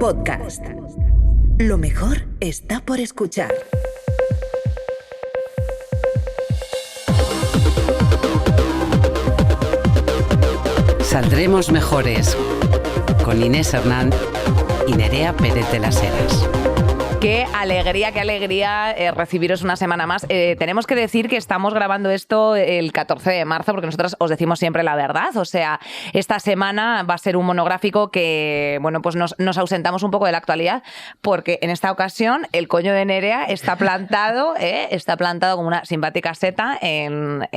Podcast. Lo mejor está por escuchar. Saldremos mejores con Inés Hernán y Nerea Pérez de las Heras. Qué alegría recibiros una semana más. Tenemos que decir que estamos grabando esto el 14 de marzo porque nosotros os decimos siempre la verdad. O sea, esta semana va a ser un monográfico que, bueno, pues nos ausentamos un poco de la actualidad porque en esta ocasión el coño de Nerea está plantado como una simpática seta en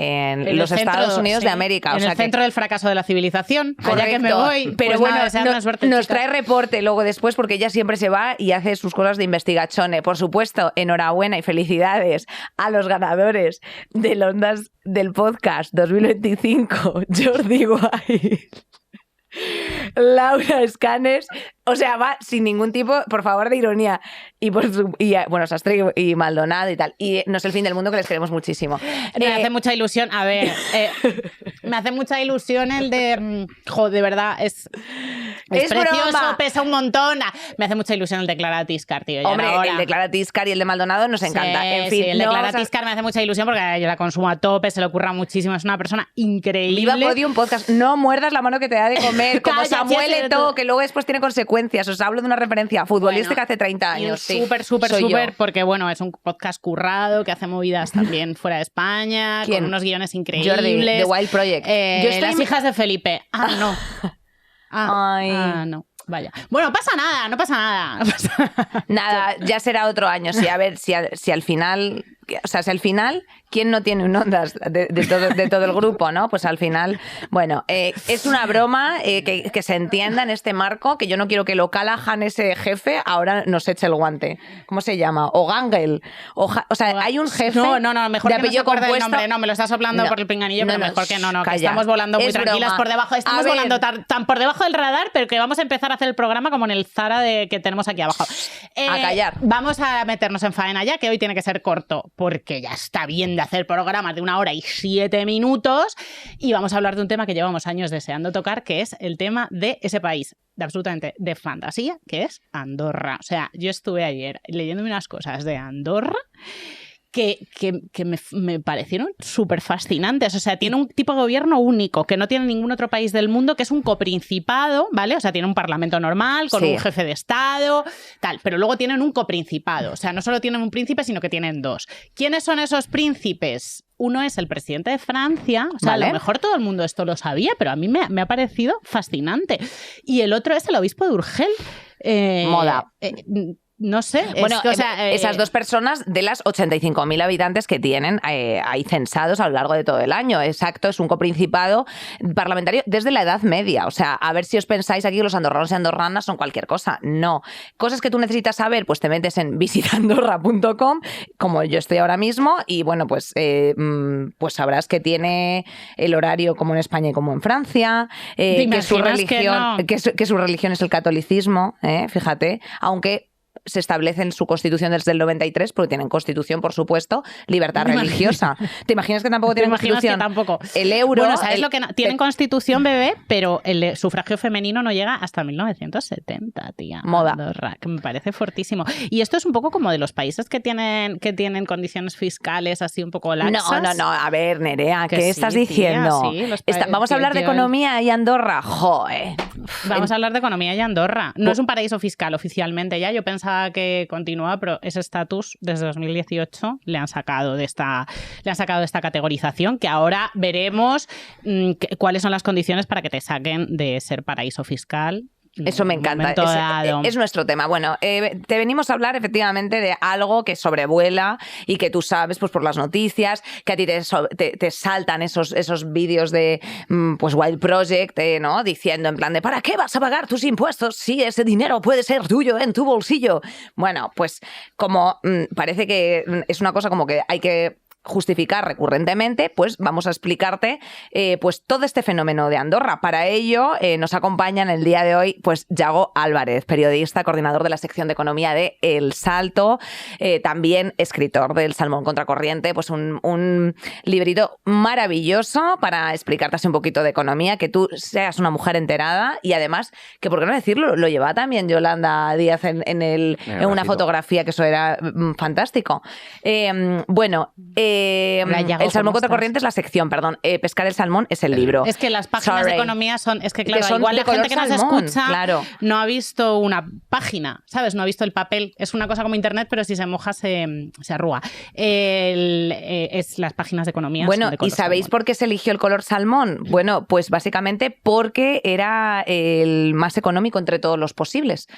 los Estados Unidos de América. En el centro del fracaso de la civilización. Correcto. Allá que me voy. Pero pues bueno, suerte, nos trae reporte luego después porque ella siempre se va y hace sus cosas de investigación. Por supuesto, enhorabuena y felicidades a los ganadores del Ondas del Podcast 2025, Jordi Wild, Laura Escanes, o sea, va sin ningún tipo, por favor, de ironía, bueno, Sastre y Maldonado y tal. Y no es el fin del mundo, que les queremos muchísimo. Me hace mucha ilusión, a ver, me hace mucha ilusión el de, de verdad, es precioso, broma. Pesa un montón. Me hace mucha ilusión el de Clara Tiscar, tío. Hombre, el de Clara Tiscar y el de Maldonado nos encanta. Sí, en fin, sí, el de Clara Tiscar me hace mucha ilusión porque yo la consumo a tope, se le ocurra muchísimo, es una persona increíble. Viva Podium Podcast, no muerdas la mano que te da de comer, como Samuel Eto'o, que luego después tiene consecuencias. Os hablo de una referencia futbolística hace 30 años. Súper, porque bueno, es un podcast currado que hace movidas también fuera de España, con unos guiones increíbles. Jordi, The Wild Project. Las hijas de Felipe. No. Vaya. Bueno, no pasa nada. Nada, ya será otro año. Sí, a ver, si al final... O sea, si al final, ¿quién no tiene un Ondas de todo el grupo, no? Pues al final, bueno, es una broma que se entienda en este marco, que yo no quiero que lo Callahan, ese jefe, ahora nos eche el guante. ¿Cómo se llama? O'Gangel. O sea, hay un jefe No, mejor de apellido que no se compuesto. El nombre. No, me lo estás soplando por el pinganillo, pero mejor que no, calla. que estamos volando muy tranquilas por debajo. Estamos volando tan por debajo del radar, pero que vamos a empezar a hacer el programa como en el Zara que tenemos aquí abajo. A callar. Vamos a meternos en faena ya, que hoy tiene que ser corto, porque ya está bien de hacer programas de 1 hora y 7 minutos y vamos a hablar de un tema que llevamos años deseando tocar, que es el tema de ese país absolutamente de fantasía, que es Andorra. O sea, yo estuve ayer leyéndome unas cosas de Andorra que me parecieron súper fascinantes. O sea, tiene un tipo de gobierno único que no tiene ningún otro país del mundo, que es un coprincipado, ¿vale? O sea, tiene un parlamento normal con un jefe de Estado, tal, pero luego tienen un coprincipado. O sea, no solo tienen un príncipe, sino que tienen 2. ¿Quiénes son esos príncipes? Uno es el presidente de Francia, o sea, ¿vale? A lo mejor todo el mundo esto lo sabía, pero a mí me ha parecido fascinante. Y el otro es el obispo de Urgel. Moda. No sé. Bueno, esas 2 personas de las 85.000 habitantes que tienen ahí censados a lo largo de todo el año. Exacto, es un coprincipado parlamentario desde la Edad Media. O sea, a ver si os pensáis aquí que los andorranos y andorranas son cualquier cosa. No. Cosas que tú necesitas saber, pues te metes en visitandorra.com, como yo estoy ahora mismo, y bueno, pues sabrás que tiene el horario como en España y como en Francia, que su religión es el catolicismo, fíjate, aunque se establece en su constitución desde el 93, porque tienen constitución, por supuesto, libertad religiosa. ¿Te imaginas que tampoco tienen constitución? Que tampoco. El euro... Bueno, ¿sabes lo que no? Tienen constitución, bebé, pero el sufragio femenino no llega hasta 1970, tía. Moda. Andorra, que me parece fortísimo. Y esto es un poco como de los países que tienen condiciones fiscales así un poco laxas. No. A ver, Nerea, ¿qué estás diciendo? Tía, vamos a hablar de economía y Andorra. Joder. Vamos a hablar de economía y Andorra. No es un paraíso fiscal oficialmente ya. Yo pensaba que continúa, pero ese estatus desde 2018 le han sacado de esta categorización, que ahora veremos cuáles son las condiciones para que te saquen de ser paraíso fiscal. Eso me encanta, es nuestro tema. Bueno, te venimos a hablar efectivamente de algo que sobrevuela y que tú sabes pues por las noticias, que a ti te saltan esos vídeos de pues Wild Project, ¿no? Diciendo en plan de ¿para qué vas a pagar tus impuestos si ese dinero puede ser tuyo en tu bolsillo? Bueno, pues como parece que es una cosa como que hay que justificar recurrentemente, pues vamos a explicarte pues todo este fenómeno de Andorra. Para ello nos acompaña en el día de hoy pues Yago Álvarez, periodista, coordinador de la sección de economía de El Salto, también escritor del Salmón Contracorriente, pues un librito maravilloso para explicarte así un poquito de economía, que tú seas una mujer enterada y además, que por qué no decirlo, lo llevaba también Yolanda Díaz en una fotografía, que eso era fantástico. Bueno, Yago, el Salmón Contracorriente es la sección, perdón. Pescar el salmón es el libro. Es que las páginas de economía son... Es que claro, que son igual la gente que nos salmón, escucha claro. no ha visto una página, ¿sabes? No ha visto el papel. Es una cosa como internet, pero si se moja se arruga. Es las páginas de economía. Bueno, son de color ¿y sabéis salmón. por qué se eligió el color salmón? Bueno, pues básicamente porque era el más económico entre todos los posibles.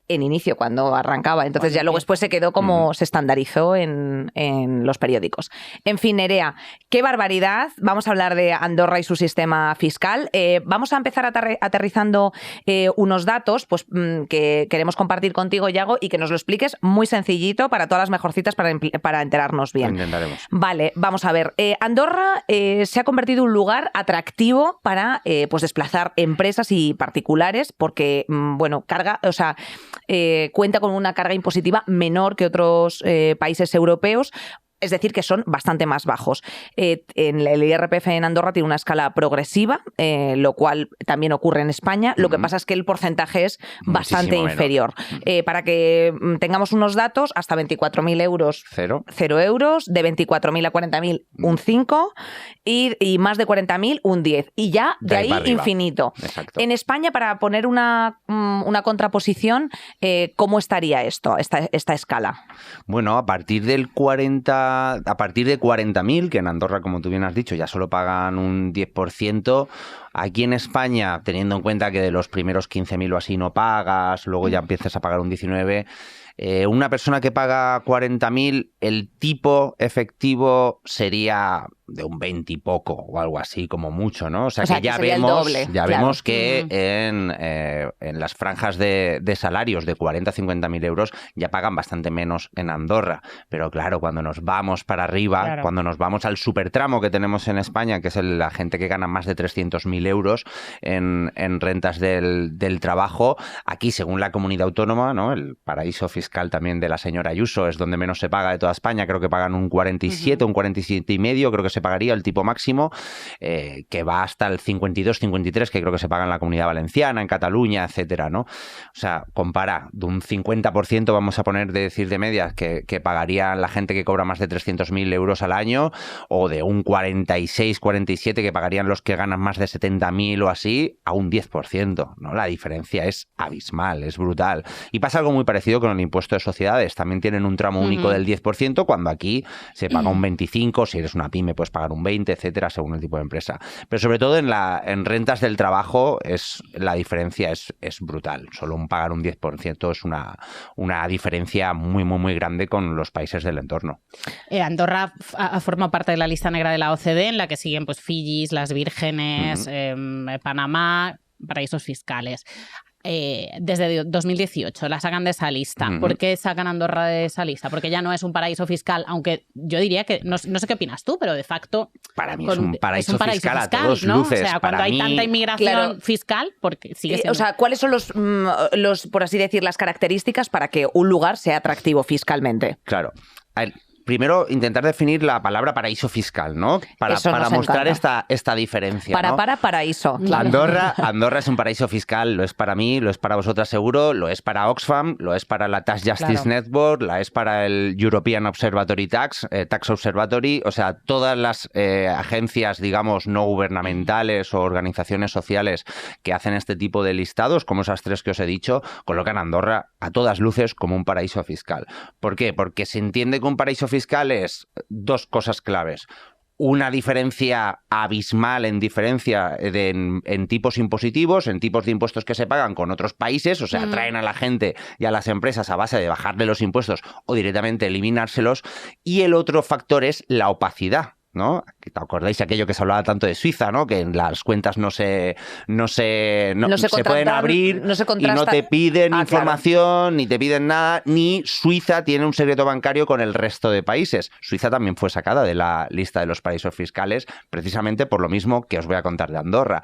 En inicio, cuando arrancaba. Entonces ya luego después se quedó como se estandarizó en los periódicos. En fin, Nerea, qué barbaridad. Vamos a hablar de Andorra y su sistema fiscal. Vamos a empezar aterrizando unos datos pues, que queremos compartir contigo, Yago, y que nos lo expliques muy sencillito para todas las mejorcitas para enterarnos bien. Lo intentaremos. Vale, vamos a ver. Andorra se ha convertido en un lugar atractivo para pues desplazar empresas y particulares porque, bueno, cuenta con una carga impositiva menor que otros países europeos. Es decir, que son bastante más bajos. En el IRPF en Andorra tiene una escala progresiva, lo cual también ocurre en España. Lo que pasa es que el porcentaje es bastante inferior. Para que tengamos unos datos, hasta 24.000 euros, 0 euros. De 24.000 a 40.000, un 5. Y más de 40.000, un 10. Y ya de ahí infinito. Exacto. En España, para poner una contraposición, ¿cómo estaría esta escala? Bueno, a partir de 40.000, que en Andorra, como tú bien has dicho, ya solo pagan un 10%. Aquí en España, teniendo en cuenta que de los primeros 15.000 o así no pagas, luego ya empiezas a pagar un 19%, una persona que paga 40.000, el tipo efectivo sería de un 20 y poco o algo así, como mucho, ¿no? O sea que ya vemos que en las franjas de salarios de 40 a 50.000 euros ya pagan bastante menos en Andorra. Pero claro, cuando nos vamos para arriba, cuando nos vamos al supertramo que tenemos en España, que es la gente que gana más de 300.000 euros en rentas del trabajo, aquí, según la comunidad autónoma, ¿no? El paraíso fiscal también de la señora Ayuso es donde menos se paga de toda España, creo que pagan un 47, un 47,5, creo que se pagaría el tipo máximo, que va hasta el 52, 53, que creo que se paga en la Comunidad Valenciana, en Cataluña, etcétera, ¿no? O sea, compara de un 50%, vamos a poner de decir de media, que pagaría la gente que cobra más de 300.000 euros al año, o de un 46, 47 que pagarían los que ganan más de 70.000 o así, a un 10%, ¿no? La diferencia es abismal, es brutal. Y pasa algo muy parecido con el impuesto de sociedades. También tienen un tramo único del 10%, cuando aquí se paga un 25%, si eres una pyme puedes pagar un 20%, etcétera, según el tipo de empresa. Pero sobre todo en rentas del trabajo la diferencia es brutal. Solo pagar un 10% es una diferencia muy, muy, muy grande con los países del entorno. Andorra forma parte de la lista negra de la OCDE, en la que siguen pues Fiji, las Vírgenes, Panamá, paraísos fiscales. Desde 2018 la sacan de esa lista. ¿Por qué sacan Andorra de esa lista? Porque ya no es un paraíso fiscal, aunque yo diría que, no sé qué opinas tú, pero de facto... Para mí es un paraíso fiscal a todos ¿no? luces. O sea, cuando hay tanta inmigración fiscal, porque sigue siendo... O sea, ¿cuáles son los, por así decir, las características para que un lugar sea atractivo fiscalmente? Claro. Primero, intentar definir la palabra paraíso fiscal, ¿no? Para mostrar esta diferencia, ¿no? Paraíso. Claro. Andorra es un paraíso fiscal, lo es para mí, lo es para vosotras seguro, lo es para Oxfam, lo es para la Tax Justice Network, la es para el European Observatory Tax Observatory, o sea, todas las agencias, digamos, no gubernamentales o organizaciones sociales que hacen este tipo de listados, como esas tres que os he dicho, colocan a Andorra a todas luces como un paraíso fiscal. ¿Por qué? Porque se entiende que un paraíso fiscal es dos cosas claves. Una diferencia abismal en diferencia en tipos impositivos, en tipos de impuestos que se pagan con otros países, o sea, atraen a la gente y a las empresas a base de bajarle los impuestos o directamente eliminárselos. Y el otro factor es la opacidad, ¿no? ¿te acordáis aquello que se hablaba tanto de Suiza, ¿no? Que las cuentas no se pueden abrir y no te piden información, ni te piden nada, ni Suiza tiene un secreto bancario con el resto de países. Suiza también fue sacada de la lista de los paraísos fiscales precisamente por lo mismo que os voy a contar de Andorra.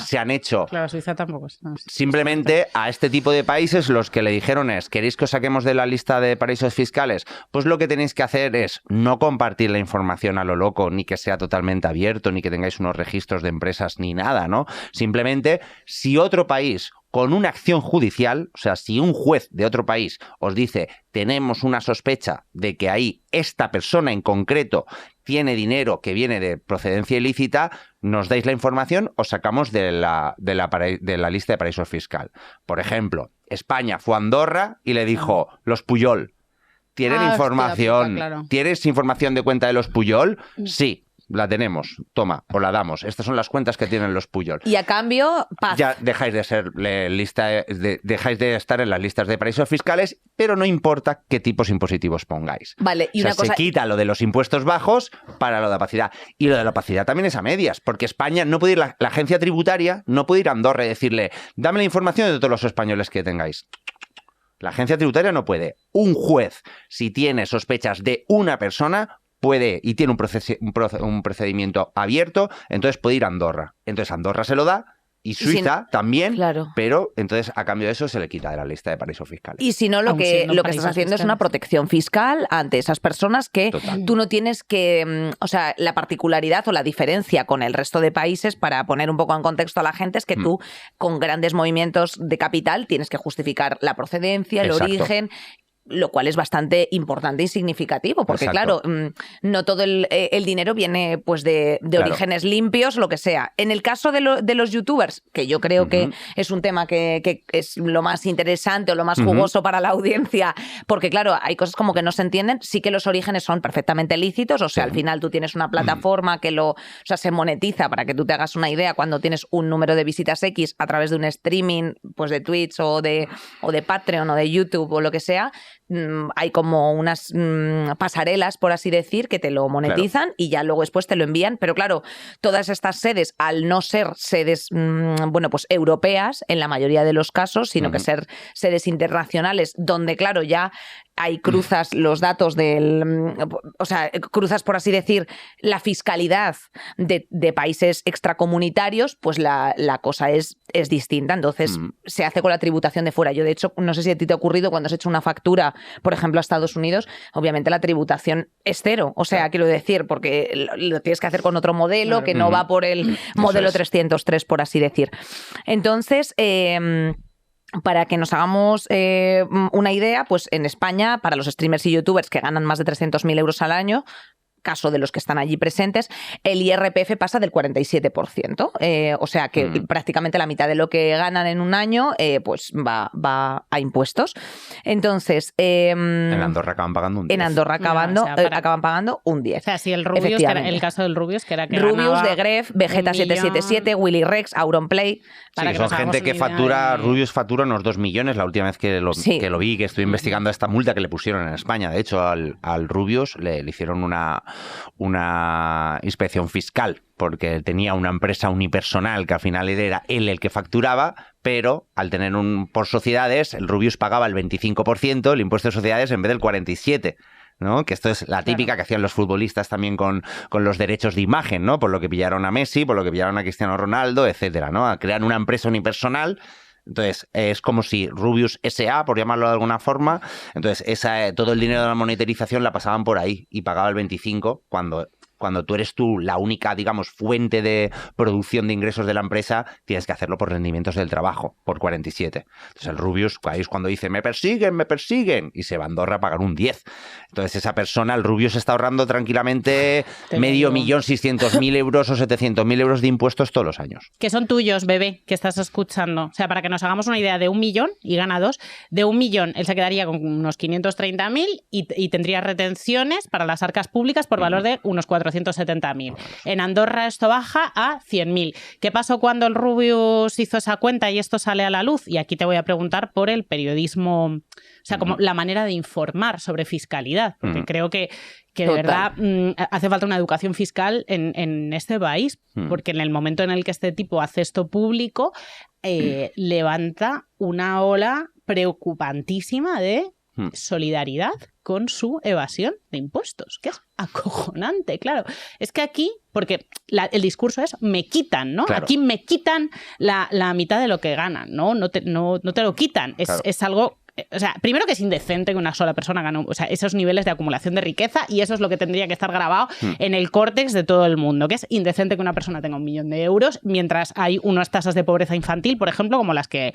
Se han hecho... Claro, Suiza tampoco. Simplemente a este tipo de países los que le dijeron es, ¿queréis que os saquemos de la lista de paraísos fiscales? Pues lo que tenéis que hacer es no compartir la información a lo loco, ni que sea totalmente abierto, ni que tengáis unos registros de empresas, ni nada, ¿no? Simplemente, si otro país con una acción judicial, o sea, si un juez de otro país os dice tenemos una sospecha de que ahí esta persona en concreto tiene dinero que viene de procedencia ilícita, nos dais la información, os sacamos de la lista de paraísos fiscal. Por ejemplo, España fue a Andorra y le dijo, los Pujol, ¿tienen información? Hostia, claro. ¿Tienes información de cuenta de los Pujol? Sí. La tenemos, toma, os la damos. Estas son las cuentas que tienen los Pujol. Y a cambio, paz. Ya dejáis de ser dejáis de estar en las listas de paraísos fiscales, pero no importa qué tipos impositivos pongáis. Vale, y o sea, una cosa... se quita lo de los impuestos bajos para lo de opacidad. Y lo de la opacidad también es a medias, porque España no puede ir, la agencia tributaria no puede ir a Andorra y decirle, dame la información de todos los españoles que tengáis. La agencia tributaria no puede. Un juez, si tiene sospechas de una persona, puede y tiene un procedimiento abierto, entonces puede ir a Andorra. Entonces Andorra se lo da y Suiza también, claro. Pero entonces a cambio de eso se le quita de la lista de paraísos fiscales. Y si no, lo que estás haciendo es una protección fiscal ante esas personas que tú no tienes que... O sea, la particularidad o la diferencia con el resto de países, para poner un poco en contexto a la gente, es que tú con grandes movimientos de capital tienes que justificar la procedencia, el origen... Lo cual es bastante importante y significativo, porque claro, no todo el dinero viene pues de orígenes limpios, lo que sea. En el caso de los youtubers, que yo creo que es un tema que es lo más interesante o lo más jugoso para la audiencia, porque claro, hay cosas como que no se entienden, sí que los orígenes son perfectamente lícitos, o sea, al final tú tienes una plataforma que se monetiza, para que tú te hagas una idea, cuando tienes un número de visitas X a través de un streaming, pues de Twitch o de Patreon o de YouTube o lo que sea, hay como unas pasarelas, por así decir, que te lo monetizan y ya luego después te lo envían. Pero claro, todas estas sedes, al no ser sedes, pues europeas en la mayoría de los casos, sino que ser sedes internacionales, donde claro, ya hay cruzas los datos cruzas, por así decir, la fiscalidad de países extracomunitarios, pues la cosa es distinta. Entonces, se hace con la tributación de fuera. Yo, de hecho, no sé si a ti te ha ocurrido cuando has hecho una factura, por ejemplo, a Estados Unidos, obviamente la tributación es cero. O sea, quiero decir, porque lo tienes que hacer con otro modelo que no va por el modelo 303, por así decir. Entonces... para que nos hagamos una idea, pues en España, para los streamers y youtubers que ganan más de 300.000 euros al año, caso de los que están allí presentes, el IRPF pasa del 47%. O sea que prácticamente la mitad de lo que ganan en un año pues va a impuestos. Entonces... en Andorra acaban pagando un 10. En Andorra acaban pagando un 10. O sea, si el Rubius, que era el caso del Rubius, que era que Rubius, de Gref, Vegeta777, Willy Rex, Auronplay... Sí, son gente que factura, Rubius factura unos 2 millones. La última vez que lo vi, que estuve investigando esta multa que le pusieron en España. De hecho, al Rubius le hicieron una inspección fiscal porque tenía una empresa unipersonal que al final era él el que facturaba, pero al tener por sociedades, el Rubius pagaba el 25%, el impuesto de sociedades, en vez del 47%. ¿No? Que esto es la típica que hacían los futbolistas también con los derechos de imagen, ¿no? Por lo que pillaron a Messi, por lo que pillaron a Cristiano Ronaldo, etcétera, ¿no? A crear una empresa unipersonal. Entonces, es como si Rubius S.A., por llamarlo de alguna forma, entonces todo el dinero de la monetarización la pasaban por ahí y pagaba el 25% cuando tú eres la única, digamos, fuente de producción de ingresos de la empresa, tienes que hacerlo por rendimientos del trabajo, por 47%. Entonces el Rubius, ahí es cuando dice, me persiguen, y se va a Andorra a pagar un 10%. Entonces esa persona, el Rubius, está ahorrando tranquilamente 5.600.000 euros o 700.000 euros de impuestos todos los años. Que son tuyos, bebé, que estás escuchando. O sea, para que nos hagamos una idea, de 1 millón, y gana 2, de 1 millón él se quedaría con unos 530.000 y tendría retenciones para las arcas públicas por valor de unos 400.000 470.000. En Andorra esto baja a 100.000. ¿Qué pasó cuando el Rubius hizo esa cuenta y esto sale a la luz? Y aquí te voy a preguntar por el periodismo, o sea, como la manera de informar sobre fiscalidad, porque creo que de verdad hace falta una educación fiscal en este país, porque en el momento en el que este tipo hace esto público, levanta una ola preocupantísima de solidaridad con su evasión de impuestos, que es acojonante, claro. Es que aquí, porque el discurso es me quitan, ¿no? Claro. Aquí me quitan la mitad de lo que ganan, ¿no? No te lo quitan. Claro. Es algo... O sea, primero que es indecente que una sola persona gane, o sea, esos niveles de acumulación de riqueza, y eso es lo que tendría que estar grabado en el córtex de todo el mundo, que es indecente que una persona tenga 1 millón de euros mientras hay unas tasas de pobreza infantil, por ejemplo, como las que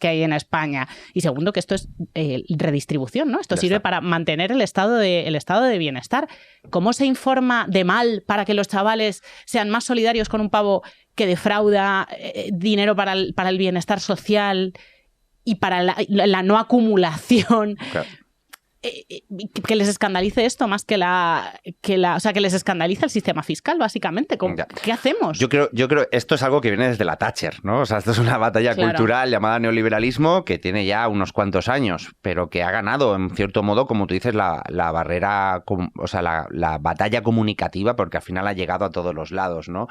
hay en España. Y segundo, que esto es redistribución, ¿no? Esto sirve para mantener el estado de bienestar. ¿Cómo se informa de mal para que los chavales sean más solidarios con un pavo que defrauda dinero para el bienestar social y para la no acumulación? Claro. Que les escandalice esto más que o sea, que les escandalice el sistema fiscal, básicamente. ¿Qué hacemos? Yo creo esto es algo que viene desde la Thatcher, ¿no? O sea, esto es una batalla cultural llamada neoliberalismo que tiene ya unos cuantos años, pero que ha ganado, en cierto modo, como tú dices, la barrera, o sea, la batalla comunicativa, porque al final ha llegado a todos los lados, ¿no?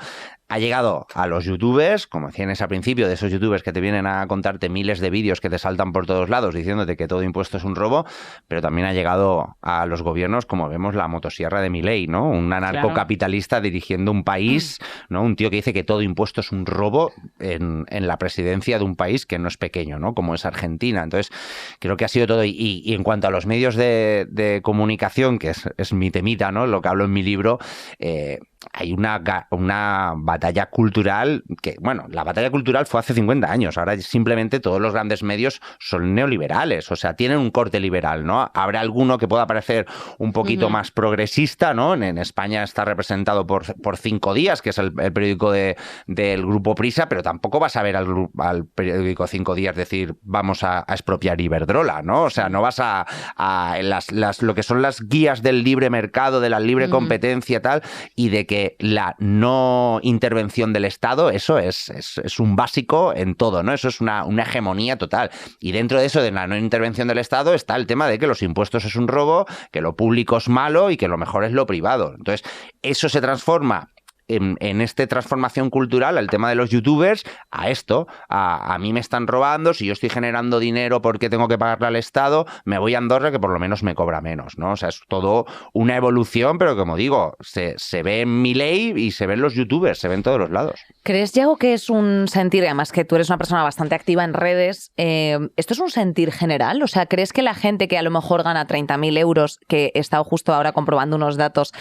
Ha llegado a los youtubers, como decían al principio, de esos youtubers que te vienen a contarte miles de vídeos que te saltan por todos lados diciéndote que todo impuesto es un robo, pero también ha llegado a los gobiernos, como vemos, la motosierra de Milei, ¿no? Un anarcocapitalista dirigiendo un país, ¿no? Un tío que dice que todo impuesto es un robo en la presidencia de un país que no es pequeño, ¿no? Como es Argentina. Entonces, creo que ha sido todo. Y en cuanto a los medios de comunicación, que es mi temita, ¿no? Lo que hablo en mi libro, hay una batalla cultural que, bueno, la batalla cultural fue hace 50 años, ahora simplemente todos los grandes medios son neoliberales, o sea, tienen un corte liberal, ¿no? Habrá alguno que pueda parecer un poquito más progresista, ¿no? En España está representado por 5 Días, que es el periódico del Grupo Prisa, pero tampoco vas a ver al periódico 5 Días decir vamos a expropiar Iberdrola, ¿no? O sea, no vas a lo que son las guías del libre mercado, de la libre competencia tal, y de que la no intervención del Estado, eso es un básico en todo, ¿no? Eso es una hegemonía total. Y dentro de eso, de la no intervención del Estado, está el tema de que los impuestos es un robo, que lo público es malo y que lo mejor es lo privado. Entonces, eso se transforma en esta transformación cultural, al tema de los youtubers, a esto, a mí me están robando, si yo estoy generando dinero porque tengo que pagarle al Estado, me voy a Andorra que por lo menos me cobra menos, ¿no? O sea, es todo una evolución, pero como digo, se ve en Milei y se ven los youtubers, se ven en todos los lados. ¿Crees, Yago, que es un sentir, además que tú eres una persona bastante activa en redes, esto es un sentir general? O sea, ¿crees que la gente que a lo mejor gana 30.000 euros, que he estado justo ahora comprobando unos datos,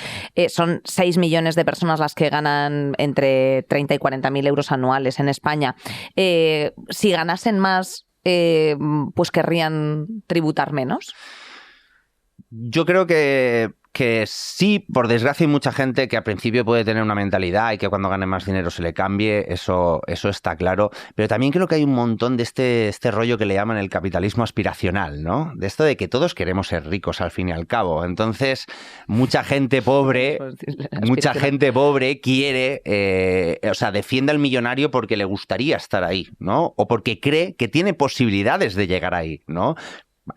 son 6 millones de personas las que ganan entre 30 y 40.000 euros anuales en España, si ganasen más, pues querrían tributar menos? Yo creo que sí, por desgracia hay mucha gente que al principio puede tener una mentalidad y que cuando gane más dinero se le cambie, eso está claro, pero también creo que hay un montón de este rollo que le llaman el capitalismo aspiracional, ¿no? De esto de que todos queremos ser ricos al fin y al cabo, entonces mucha gente pobre quiere, o sea, defiende al millonario porque le gustaría estar ahí, ¿no? O porque cree que tiene posibilidades de llegar ahí, ¿no?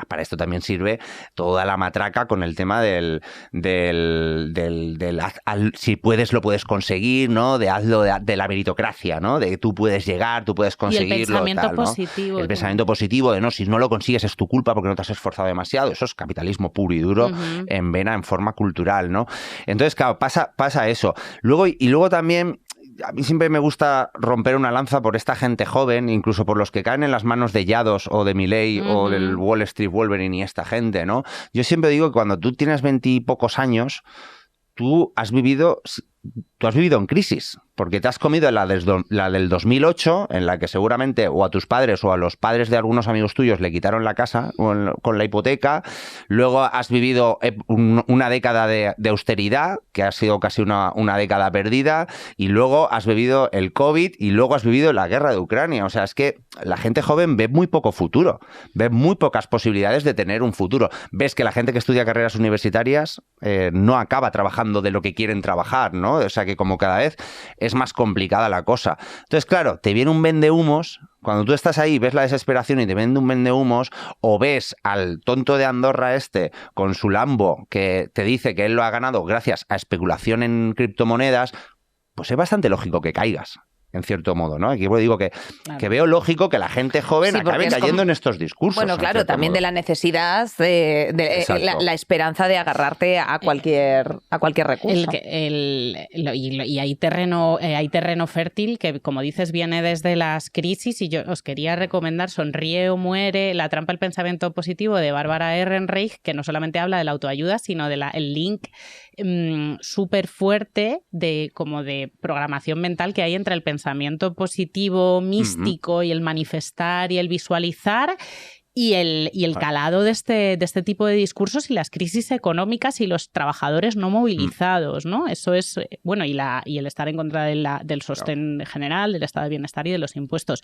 Para esto también sirve toda la matraca con el tema del si puedes, lo puedes conseguir, ¿no? De hazlo de la meritocracia, ¿no? De que tú puedes llegar, tú puedes conseguirlo. Y el pensamiento tal, positivo. ¿no? El pensamiento positivo de no, si no lo consigues es tu culpa porque no te has esforzado demasiado. Eso es capitalismo puro y duro en vena, en forma cultural, ¿no? Entonces, claro, pasa eso. Luego también, a mí siempre me gusta romper una lanza por esta gente joven, incluso por los que caen en las manos de Yados o de Milei o del Wall Street Wolverine y esta gente, ¿no? Yo siempre digo que cuando tú tienes 20 y pocos años, tú has vivido en crisis. porque te has comido la del 2008, en la que seguramente o a tus padres o a los padres de algunos amigos tuyos le quitaron la casa con la hipoteca. Luego has vivido una década de austeridad, que ha sido casi una década perdida, y luego has vivido el COVID y luego has vivido la guerra de Ucrania. O sea, es que la gente joven ve muy poco futuro, ve muy pocas posibilidades de tener un futuro. Ves que la gente que estudia carreras universitarias no acaba trabajando de lo que quieren trabajar, ¿no? O sea, que como cada vez es más complicada la cosa. Entonces, claro, te viene un vendehumos. Cuando tú estás ahí, ves la desesperación y te vende un vendehumos, o ves al tonto de Andorra con su Lambo que te dice que él lo ha ganado gracias a especulación en criptomonedas, pues es bastante lógico que caigas, en cierto modo, ¿no? Aquí digo que veo lógico que la gente joven acabe cayendo en estos discursos. Bueno, claro, también modo. De la necesidad, de la esperanza de agarrarte a cualquier recurso. Y hay terreno fértil que, como dices, viene desde las crisis, y yo os quería recomendar Sonríe o muere, La trampa del pensamiento positivo, de Bárbara Ehrenreich, que no solamente habla de la autoayuda, sino de el link súper fuerte de programación mental que hay entre el pensamiento positivo místico y el manifestar y el visualizar y el calado de este tipo de discursos y las crisis económicas y los trabajadores no movilizados, ¿no? Eso es, bueno, y el estar en contra del sostén general, del estado de bienestar y de los impuestos.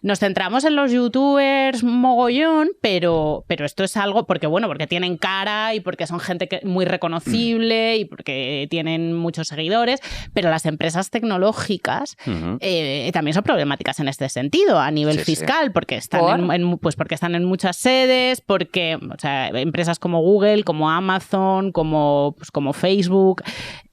Nos centramos en los youtubers mogollón, pero esto es algo porque tienen cara y porque son gente muy reconocible y porque tienen muchos seguidores, pero las empresas tecnológicas también son problemáticas en este sentido, a nivel fiscal, porque están porque están en muchas sedes, porque empresas como Google, como Amazon, como Facebook,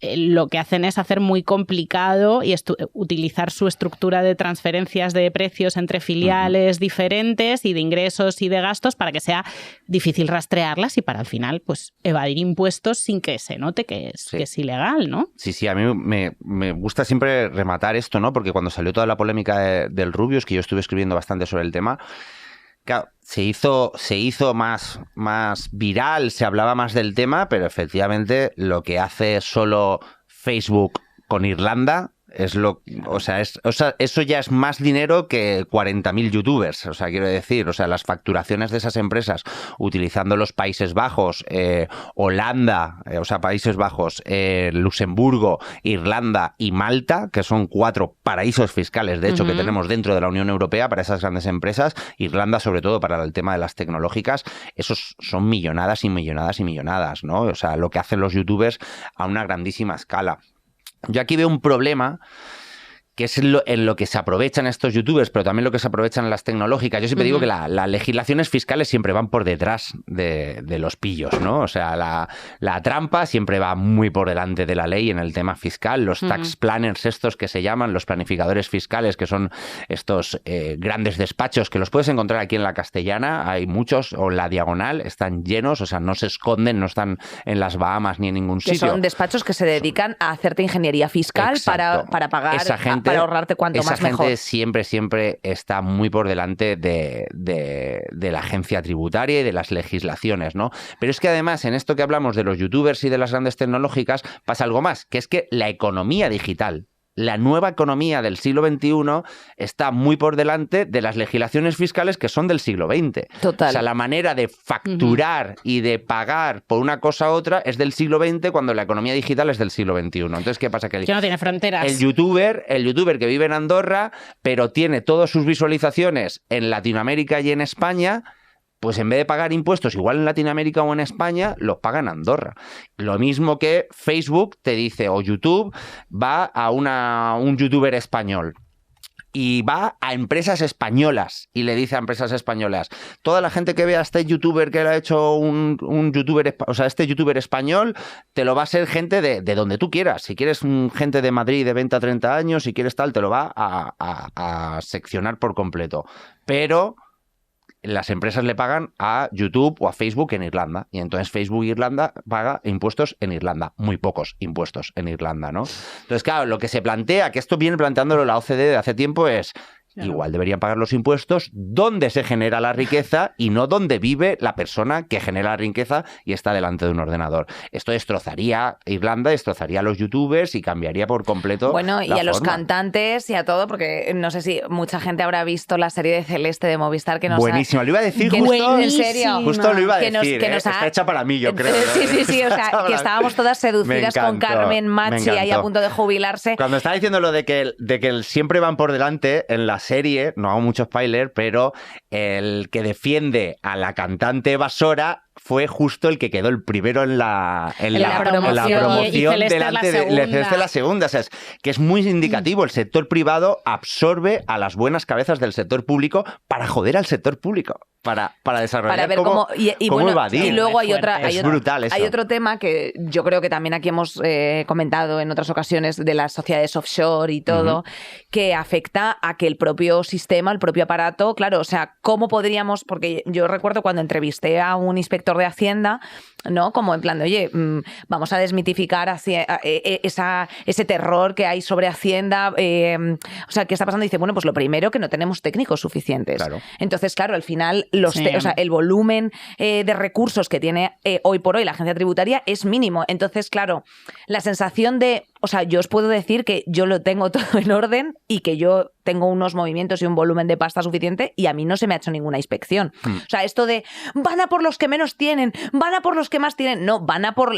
lo que hacen es hacer muy complicado y utilizar su estructura de transferencias de precios entre filiales diferentes y de ingresos y de gastos para que sea difícil rastrearlas y para al final evadir impuestos sin que se note que es ilegal, ¿no? Sí, a mí me gusta siempre rematar esto, ¿no? Porque cuando salió toda la polémica del Rubius, que yo estuve escribiendo bastante sobre el tema, claro, se hizo más viral, se hablaba más del tema, pero efectivamente lo que hace solo Facebook con Irlanda eso ya es más dinero que 40.000 youtubers. O sea, quiero decir, las facturaciones de esas empresas utilizando los Países Bajos, Holanda, Países Bajos, Luxemburgo, Irlanda y Malta, que son 4 paraísos fiscales, de hecho, que tenemos dentro de la Unión Europea para esas grandes empresas. Irlanda, sobre todo, para el tema de las tecnológicas, esos son millonadas y millonadas y millonadas, ¿no? O sea, lo que hacen los youtubers a una grandísima escala. Yo aquí veo un problema que es en lo que se aprovechan estos youtubers, pero también lo que se aprovechan las tecnológicas. Yo siempre digo que las legislaciones fiscales siempre van por detrás de los pillos, ¿no? O sea, la trampa siempre va muy por delante de la ley en el tema fiscal. Los tax planners estos que se llaman, los planificadores fiscales, que son estos grandes despachos que los puedes encontrar aquí en La Castellana, hay muchos, o en La Diagonal, están llenos, o sea, no se esconden, no están en las Bahamas ni en ningún sitio. Que son despachos que se dedican a hacerte ingeniería fiscal para pagar... Esa gente, para ahorrarte cuanto más mejor. Esa gente siempre está muy por delante de la agencia tributaria y de las legislaciones, ¿no? Pero es que además, en esto que hablamos de los youtubers y de las grandes tecnológicas, pasa algo más, que es que la economía digital, la nueva economía del siglo XXI está muy por delante de las legislaciones fiscales que son del siglo XX. Total. O sea, la manera de facturar y de pagar por una cosa u otra es del siglo XX cuando la economía digital es del siglo XXI. Entonces, ¿qué pasa? Que no tiene fronteras. El youtuber que vive en Andorra, pero tiene todas sus visualizaciones en Latinoamérica y en España, pues en vez de pagar impuestos igual en Latinoamérica o en España, los paga en Andorra. Lo mismo que Facebook te dice, o YouTube va a un youtuber español y va a empresas españolas y le dice a empresas españolas, toda la gente que vea a este youtuber que le ha hecho un youtuber, este youtuber español, te lo va a ser gente de donde tú quieras. Si quieres gente de Madrid de 20 a 30 años, si quieres tal, te lo va a seccionar por completo. Pero las empresas le pagan a YouTube o a Facebook en Irlanda. Y entonces Facebook Irlanda paga impuestos en Irlanda. Muy pocos impuestos en Irlanda, ¿no? Entonces, claro, lo que se plantea, que esto viene planteándolo la OCDE de hace tiempo, es Claro. igual deberían pagar los impuestos donde se genera la riqueza y no donde vive la persona que genera la riqueza y está delante de un ordenador. Esto destrozaría Irlanda, destrozaría a los youtubers y cambiaría por completo Bueno, y la a los forma. cantantes y a todo, porque no sé si mucha gente habrá visto la serie de Celeste de Movistar que nos Buenísima, lo iba a decir que justo. en serio. Justo lo iba a Que nos- decir, que nos ha- está hecha para mí, yo creo. Sí, sí, sí, o sea, que estábamos todas seducidas Me con encantó, Carmen me Machi ahí a encantó. punto de jubilarse. Cuando estaba diciendo lo de que siempre van por delante en la serie, no hago mucho spoiler, pero el que defiende a la cantante Basora fue justo el que quedó el primero en la promoción. Y Celeste delante la de segunda. Celeste la segunda. O sea, es que es muy indicativo. El sector privado absorbe a las buenas cabezas del sector público para joder al sector público, para desarrollar Para ver cómo, y cómo bueno, evadir. y luego hay Muy otra fuerte. hay Es otro, brutal eso. hay otro tema que yo creo que también aquí hemos comentado en otras ocasiones de las sociedades offshore y todo, que afecta a que el propio sistema, el propio aparato, claro, o sea, cómo podríamos, porque yo recuerdo cuando entrevisté a un inspector de Hacienda, ¿no? Como en plan de, oye, vamos a desmitificar ese terror que hay sobre Hacienda, o sea, ¿qué está pasando? Dice, bueno, pues lo primero que no tenemos técnicos suficientes. Claro. Entonces, claro, al final Sí. o sea, el volumen de recursos que tiene hoy por hoy la agencia tributaria es mínimo. Entonces, claro, la sensación de, o sea, yo os puedo decir que yo lo tengo todo en orden y que yo tengo unos movimientos y un volumen de pasta suficiente y a mí no se me ha hecho ninguna inspección. O sea, esto de van a por los que menos tienen, van a por los que más tienen, no, van a por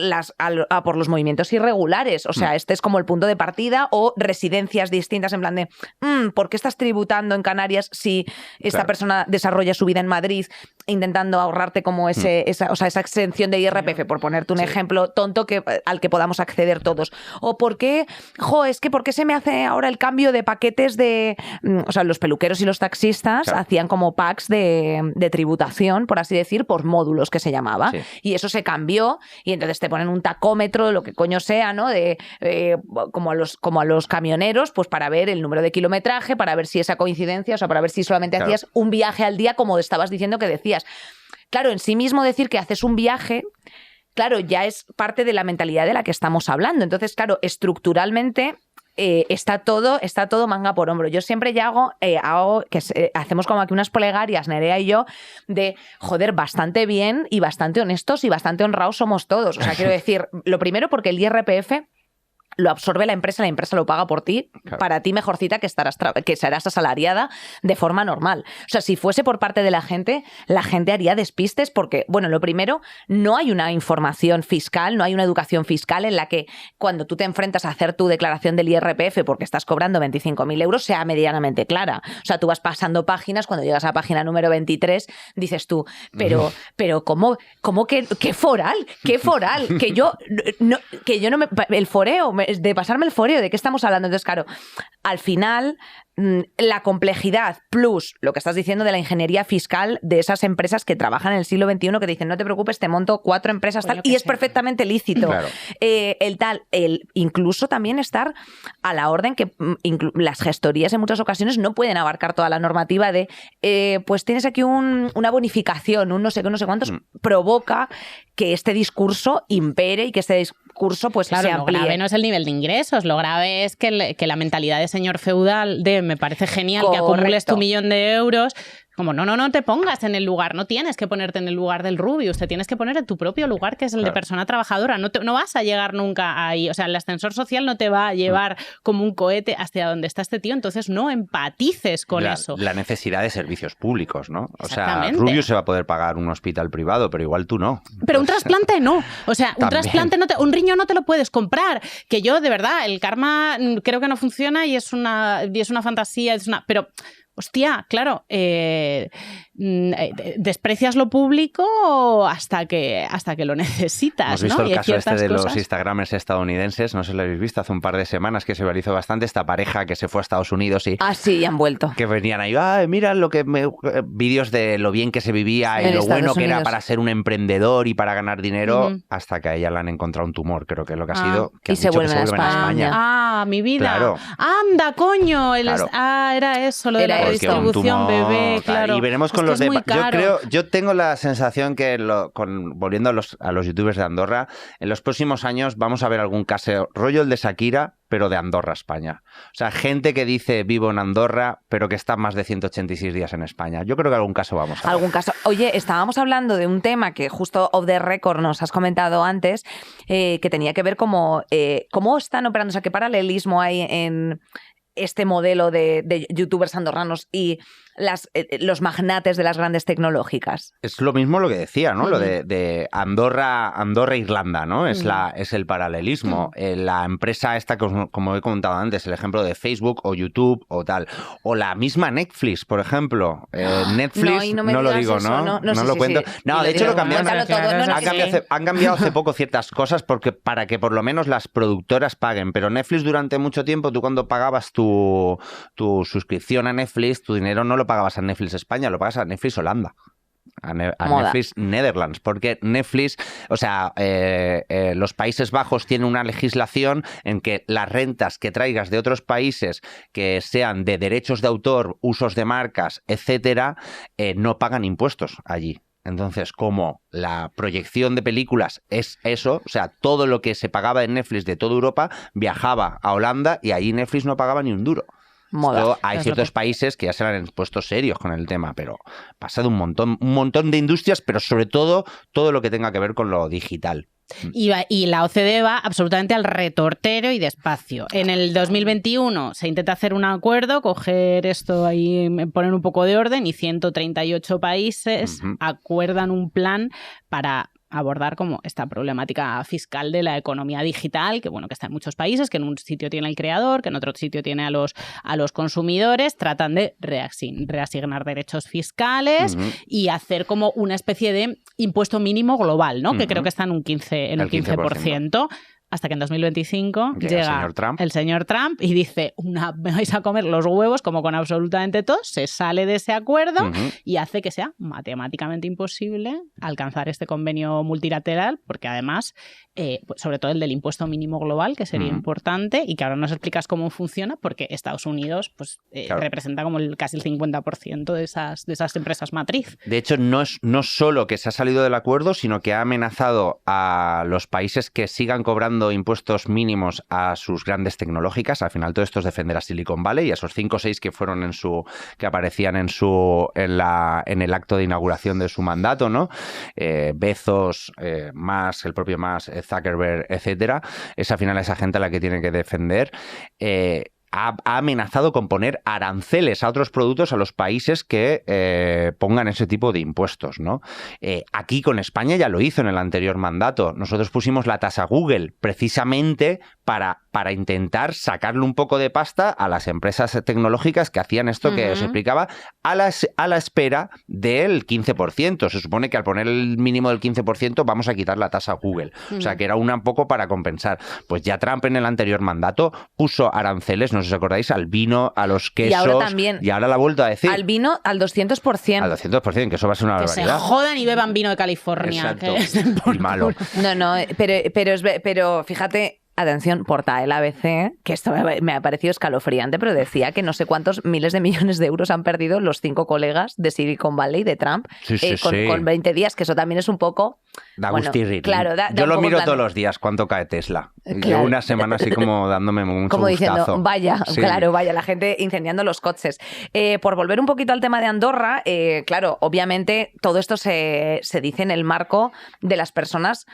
por los movimientos irregulares. O sea, este es como el punto de partida o residencias distintas en plan de ¿por qué estás tributando en Canarias si esta Claro. persona desarrolla su vida en Madrid intentando ahorrarte como esa exención de IRPF, por ponerte un ejemplo tonto al que podamos acceder todos? O ¿por qué se me hace ahora el cambio de paquetes de... O sea, los peluqueros y los taxistas Claro. hacían como packs de tributación, por así decir, por módulos que se llamaba. Sí. Y eso se cambió y entonces te ponen un tacómetro, lo que coño sea, ¿no? Como a los camioneros, pues para ver el número de kilometraje, para ver si esa coincidencia, o sea, para ver si solamente Claro. hacías un viaje al día, como estabas diciendo que decías. Claro, en sí mismo decir que haces un viaje, claro, ya es parte de la mentalidad de la que estamos hablando. Entonces, claro, estructuralmente está todo manga por hombro. Yo siempre ya hacemos como aquí unas plegarias, Nerea y yo, de joder, bastante bien y bastante honestos y bastante honrados somos todos. O sea, quiero decir, lo primero porque el IRPF lo absorbe la empresa lo paga por ti, Claro. para ti mejorcita que serás asalariada de forma normal. O sea, si fuese por parte de la gente haría despistes porque, bueno, lo primero, no hay una información fiscal, no hay una educación fiscal en la que cuando tú te enfrentas a hacer tu declaración del IRPF porque estás cobrando 25.000 euros sea medianamente clara. O sea, tú vas pasando páginas, cuando llegas a la página número 23 dices tú, pero ¿cómo que foral? ¿Qué foral? Que yo no me... El foreo, de pasarme el foreo, ¿de qué estamos hablando? Entonces, claro, al final, la complejidad plus lo que estás diciendo de la ingeniería fiscal de esas empresas que trabajan en el siglo XXI que te dicen, no te preocupes, te monto 4 empresas Pues tal, yo qué y es sé. perfectamente lícito. Claro. Incluso también estar a la orden que las gestorías en muchas ocasiones no pueden abarcar toda la normativa de, pues tienes aquí una bonificación, un no sé qué, no sé cuántos, provoca que este discurso impere y que este discurso pues Claro, se lo amplíe. grave no es el nivel de ingresos, lo grave es que la mentalidad de señor feudal de me parece genial que acumules Correcto. tu 1.000.000 de euros, como no te pongas en el lugar, no tienes que ponerte en el lugar del Rubius, te tienes que poner en tu propio lugar, que es el de Claro. persona trabajadora, no vas a llegar nunca ahí, o sea, el ascensor social no te va a llevar como un cohete hacia donde está este tío, entonces no empatices con eso. La necesidad de servicios públicos, ¿no? O sea, Exactamente. Rubio se va a poder pagar un hospital privado, pero igual tú no. Pero un Pues, trasplante no. O sea, un También. trasplante un riñón no te lo puedes comprar. Que yo, de verdad, el karma creo que no funciona y es una fantasía, pero hostia, claro, desprecias lo público hasta que lo necesitas, Hemos visto ¿no? el Y hay caso este ciertas de los cosas- Instagramers estadounidenses, no sé si lo habéis visto, hace un par de semanas que se viralizó bastante esta pareja que se fue a Estados Unidos y Ah, sí, han vuelto. que venían ahí, mira vídeos de lo bien que se vivía En y lo bueno Estados que era Unidos. para ser un emprendedor y para ganar dinero, Ujú. hasta que a ella le han encontrado un tumor, creo que es lo que ha Ah. sido, que Y han se dicho que vuelven a España. Ah, mi vida. Claro. Anda, coño. Claro. Era eso, lo de Era la lo he porque visto. un tumor, Bebé, tal. claro. Y veremos Es con que los es muy de... caro. Yo tengo la sensación que, volviendo a los youtubers de Andorra, en los próximos años vamos a ver algún caso, rollo el de Shakira, pero de Andorra, España. O sea, gente que dice vivo en Andorra, pero que está más de 186 días en España. Yo creo que algún caso vamos a ver. Algún caso. Oye, estábamos hablando de un tema que justo off the record nos has comentado antes, que tenía que ver cómo están operando, o sea, qué paralelismo hay en este modelo de youtubers andorranos y los magnates de las grandes tecnológicas. Es lo mismo lo que decía, ¿no? Lo de Andorra e Irlanda, ¿no? Es el paralelismo. La empresa esta, como he comentado antes, el ejemplo de Facebook o YouTube o tal. O la misma Netflix, por ejemplo. Netflix, no lo digo, eso, ¿no? No No sí, lo sí, cuento. sí. No, de hecho lo cambiaron. Claro, Han cambiado hace poco ciertas cosas para que por lo menos las productoras paguen. Pero Netflix durante mucho tiempo, tú cuando pagabas tu suscripción a Netflix, tu dinero no lo pagabas a Netflix España, lo pagas a Netflix Holanda. A Netflix Netherlands, porque Netflix, o sea, los Países Bajos tienen una legislación en que las rentas que traigas de otros países que sean de derechos de autor, usos de marcas, etcétera, no pagan impuestos allí. Entonces, como la proyección de películas es eso, o sea, todo lo que se pagaba en Netflix de toda Europa viajaba a Holanda y allí Netflix no pagaba ni un duro. Hay ciertos países que ya se han puesto serios con el tema, pero pasa de un montón de industrias, pero sobre todo lo que tenga que ver con lo digital. Y la OCDE va absolutamente al retortero y despacio. En el 2021 se intenta hacer un acuerdo, coger esto ahí, poner un poco de orden, y 138 países acuerdan un plan para abordar como esta problemática fiscal de la economía digital, que bueno, que está en muchos países, que en un sitio tiene el creador, que en otro sitio tiene a los consumidores, tratan de reasignar derechos fiscales y hacer como una especie de impuesto mínimo global, ¿no? Que creo que está en un 15%. Hasta que en 2025 llega el señor Trump y dice, me vais a comer los huevos, como con absolutamente todo, se sale de ese acuerdo y hace que sea matemáticamente imposible alcanzar este convenio multilateral, porque además, sobre todo el del impuesto mínimo global, que sería importante, y que ahora nos explicas cómo funciona, porque Estados Unidos pues representa como casi el 50% de esas empresas matriz. De hecho, no solo que se ha salido del acuerdo, sino que ha amenazado a los países que sigan cobrando impuestos mínimos a sus grandes tecnológicas. Al final todo esto es defender a Silicon Valley y a esos 5 o 6 que fueron que aparecían en el acto de inauguración de su mandato, ¿no? Bezos, Musk, el propio Musk, Zuckerberg, etcétera. Es al final esa gente a la que tiene que defender. Ha amenazado con poner aranceles a otros productos a los países que pongan ese tipo de impuestos, ¿no? Aquí con España ya lo hizo en el anterior mandato. Nosotros pusimos la tasa Google precisamente para intentar sacarle un poco de pasta a las empresas tecnológicas que hacían esto que os explicaba a la espera del 15%. Se supone que al poner el mínimo del 15% vamos a quitar la tasa Google. O sea, que era un poco para compensar. Pues ya Trump en el anterior mandato puso aranceles, no sé si os acordáis, al vino, a los quesos. Y ahora también. Y ahora la ha vuelto a decir. Al vino al 200%. Al 200%, que eso va a ser una barbaridad. Que se jodan y beban vino de California. Exacto. Y malo. No, pero fíjate... Atención, porta el ABC, que esto me ha parecido escalofriante, pero decía que no sé cuántos miles de millones de euros han perdido los 5 colegas de Silicon Valley, de Trump, con 20 días, que eso también es un poco... Da gustirri. Claro, yo lo miro todos los días, cuánto cae Tesla. Llevo una semana así como dándome mucho como diciendo, gustazo. Vaya, la gente incendiando los coches. Por volver un poquito al tema de Andorra, claro, obviamente todo esto se dice en el marco de las personas...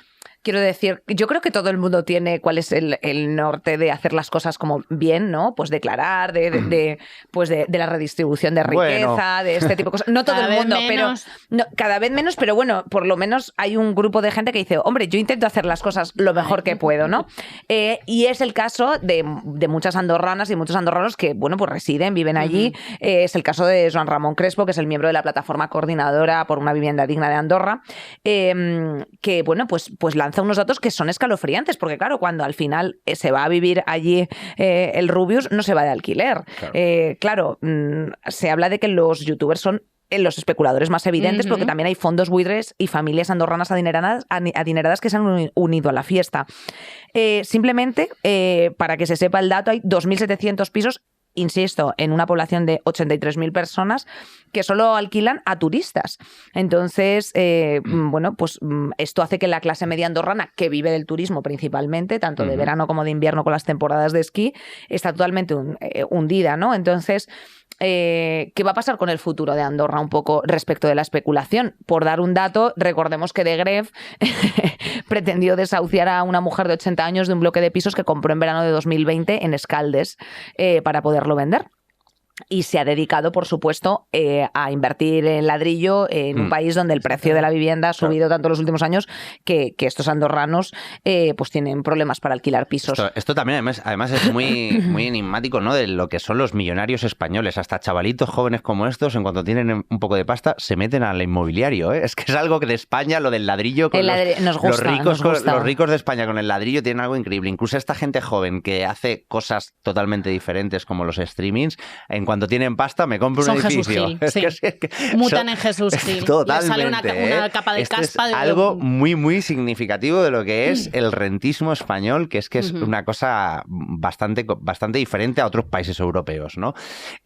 Quiero decir, yo creo que todo el mundo tiene cuál es el norte de hacer las cosas como bien, ¿no? Pues declarar, de la redistribución de riqueza, de este tipo de cosas. No todo el mundo, pero cada vez menos, pero bueno, por lo menos hay un grupo de gente que dice, hombre, yo intento hacer las cosas lo mejor que puedo, ¿no? Y es el caso de muchas andorranas y muchos andorranos que, bueno, pues residen, viven allí. Es el caso de Joan Ramón Crespo, que es el miembro de la plataforma coordinadora por una vivienda digna de Andorra, que, bueno, pues lanza unos datos que son escalofriantes, porque claro, cuando al final se va a vivir allí el Rubius, no se va de alquiler. Claro, se habla de que los youtubers son los especuladores más evidentes, porque también hay fondos buitres y familias andorranas adineradas que se han unido a la fiesta. Simplemente, para que se sepa el dato, hay 2.700 pisos insisto, en una población de 83.000 personas que solo alquilan a turistas. Entonces, bueno, pues esto hace que la clase media andorrana, que vive del turismo principalmente, tanto de verano como de invierno con las temporadas de esquí, está totalmente hundida, ¿no? Entonces, ¿qué va a pasar con el futuro de Andorra un poco respecto de la especulación? Por dar un dato, recordemos que De Gref pretendió desahuciar a una mujer de 80 años de un bloque de pisos que compró en verano de 2020 en Escaldes para poderlo vender. Y se ha dedicado, por supuesto, a invertir en ladrillo en un país donde el precio de la vivienda ha subido tanto en los últimos años que estos andorranos pues tienen problemas para alquilar pisos. Esto también, además es muy, muy enigmático, ¿no? De lo que son los millonarios españoles. Hasta chavalitos jóvenes como estos, en cuanto tienen un poco de pasta, se meten al inmobiliario, ¿eh? Es que es algo que de España, lo del ladrillo, con nos gusta, los ricos de España con el ladrillo tienen algo increíble. Incluso esta gente joven que hace cosas totalmente diferentes como los streamings, en cuanto tienen pasta, me compro un edificio. Jesús Gil, sí. Mutan en Jesús Gil. Totalmente. Le sale una capa de caspa. Es algo muy, muy significativo de lo que es el rentismo español, que es una cosa bastante diferente a otros países europeos, ¿no?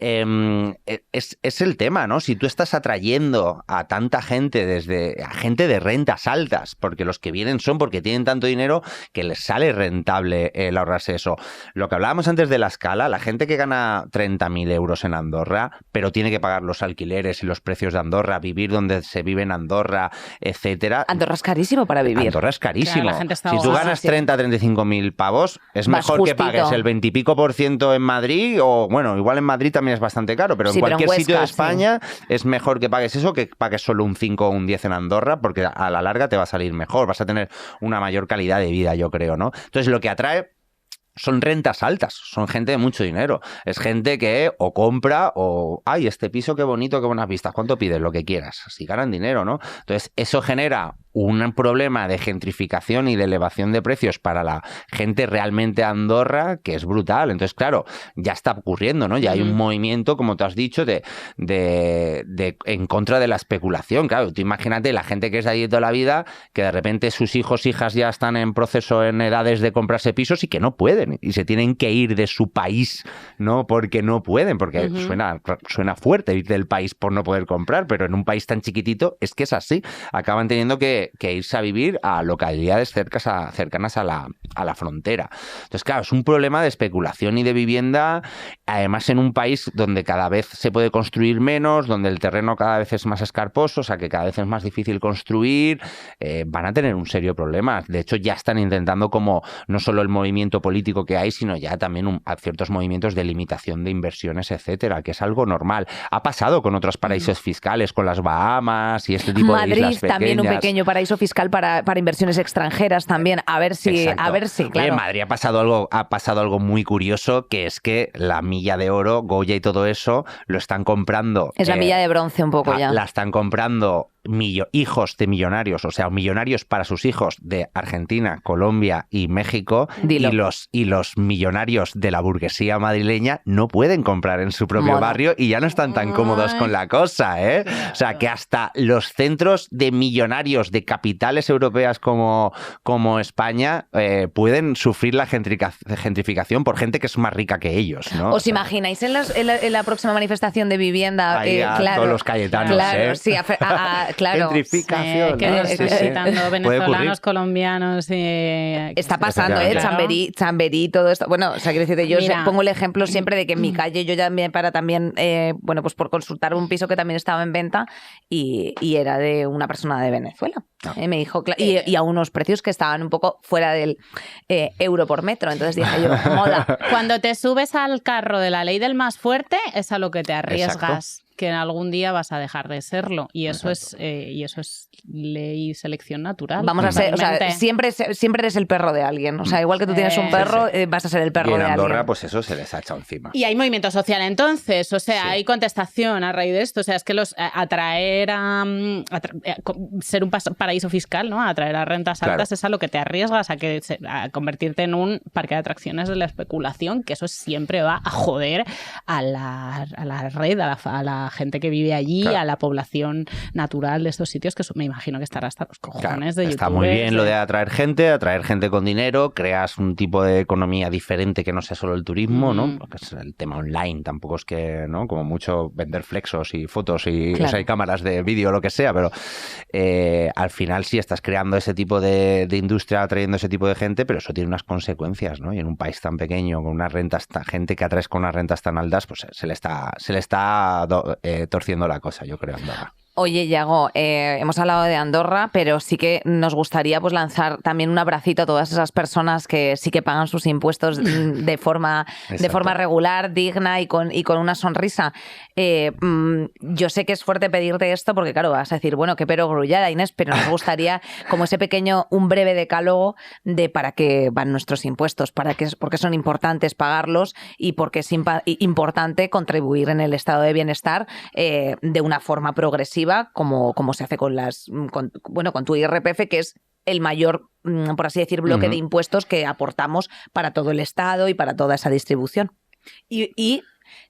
Es el tema, ¿no? Si tú estás atrayendo a tanta gente, a gente de rentas altas, porque los que vienen son porque tienen tanto dinero que les sale rentable el ahorrarse eso. Lo que hablábamos antes de la escala, la gente que gana 30.000 euros en Andorra, pero tiene que pagar los alquileres y los precios de Andorra, vivir donde se vive en Andorra, etcétera. Andorra es carísimo para vivir. Andorra es carísimo. Claro, si tú ganas 35.000 pavos, es mejor que pagues el 20 y pico % en Madrid, o bueno, igual en Madrid también es bastante caro, pero en cualquier sitio de España es mejor que pagues eso que pagues solo un 5 o un 10 en Andorra, porque a la larga te va a salir mejor, vas a tener una mayor calidad de vida, yo creo, ¿no? Entonces, lo que atrae son rentas altas, son gente de mucho dinero. Es gente que o compra o, ay, este piso qué bonito, qué buenas vistas, ¿cuánto pides? Lo que quieras. Si ganan dinero, ¿no? Entonces, eso genera un problema de gentrificación y de elevación de precios para la gente realmente Andorra que es brutal. Entonces, claro, ya está ocurriendo, ¿no? Ya hay un movimiento, como tú has dicho, de en contra de la especulación. Claro, tú imagínate la gente que es de allí toda la vida, que de repente sus hijos, hijas ya están en proceso, en edades de comprarse pisos y que no pueden. Y se tienen que ir de su país, ¿no? Porque no pueden, porque suena fuerte ir del país por no poder comprar, pero en un país tan chiquitito es que es así. Acaban teniendo que irse a vivir a localidades cercanas a la frontera. Entonces, claro, es un problema de especulación y de vivienda, además en un país donde cada vez se puede construir menos, donde el terreno cada vez es más escarposo, o sea que cada vez es más difícil construir, van a tener un serio problema. De hecho, ya están intentando, como no solo el movimiento político que hay, sino ya también ciertos movimientos de limitación de inversiones, etcétera, que es algo normal. Ha pasado con otros paraísos fiscales, con las Bahamas y este tipo de islas pequeñas. Madrid también un pequeño paraíso fiscal para inversiones extranjeras también. A ver si, claro. En Madrid ha pasado algo muy curioso, que es que la milla de oro, Goya y todo eso, lo están comprando. Es la milla de bronce un poco ya. La están comprando hijos de millonarios, o sea, millonarios para sus hijos de Argentina, Colombia y México. Dilo. Y los millonarios de la burguesía madrileña no pueden comprar en su propio barrio y ya no están tan cómodos con la cosa, ¿eh? O sea, que hasta los centros de millonarios de capitales europeas como España pueden sufrir la gentrificación por gente que es más rica que ellos, ¿no? ¿Os imagináis en la próxima manifestación de vivienda? Claro, todos los cayetanos, claro, sí, claro. Gentrificación. Sí, que nos están visitando venezolanos, colombianos. Está pasando, Chamberí, todo esto. Bueno, o sea, quiero decirte, yo pongo el ejemplo siempre de que en mi calle yo también bueno, pues por consultar un piso que también estaba en venta y era de una persona de Venezuela. Me dijo, y a unos precios que estaban un poco fuera del euro por metro. Entonces dije yo, mola. Cuando te subes al carro de la ley del más fuerte, es a lo que te arriesgas. Exacto. Que en algún día vas a dejar de serlo y eso es ley y selección natural. Vamos a ser, o sea, siempre eres el perro de alguien, o sea, igual que tú tienes un perro, vas a ser el perro de alguien. Y en Andorra, pues eso se les ha echado encima. Y hay movimiento social entonces, o sea, hay contestación a raíz de esto, o sea, es que atraer a ser un paraíso fiscal, ¿no? Atraer a rentas altas es a lo que te arriesgas, a convertirte en un parque de atracciones de la especulación, que eso siempre va a joder a la red, a la la gente que vive allí, claro, a la población natural de estos sitios, que me imagino que estará hasta los cojones, claro, de youtubers. está muy bien lo de atraer gente con dinero, creas un tipo de economía diferente que no sea solo el turismo, ¿no? Porque es el tema online, tampoco es que, ¿no? Como mucho vender flexos y fotos y claro, o sea, hay cámaras de vídeo o lo que sea, pero al final sí estás creando ese tipo de industria, atrayendo ese tipo de gente, pero eso tiene unas consecuencias, ¿no? Y en un país tan pequeño, con unas rentas, gente que atraes con unas rentas tan altas, pues se le está torciendo la cosa, yo creo, Andorra. Oye, Yago, hemos hablado de Andorra, pero sí que nos gustaría pues lanzar también un abracito a todas esas personas que sí que pagan sus impuestos de forma regular, digna y con una sonrisa. Yo sé que es fuerte pedirte esto porque, claro, vas a decir, bueno, qué perogrullada, Inés, pero nos gustaría como ese pequeño, un breve decálogo de para qué van nuestros impuestos, porque son importantes pagarlos y porque es importante contribuir en el estado de bienestar de una forma progresiva, como se hace con tu IRPF, que es el mayor, por así decir, bloque de impuestos que aportamos para todo el Estado y para toda esa distribución. Y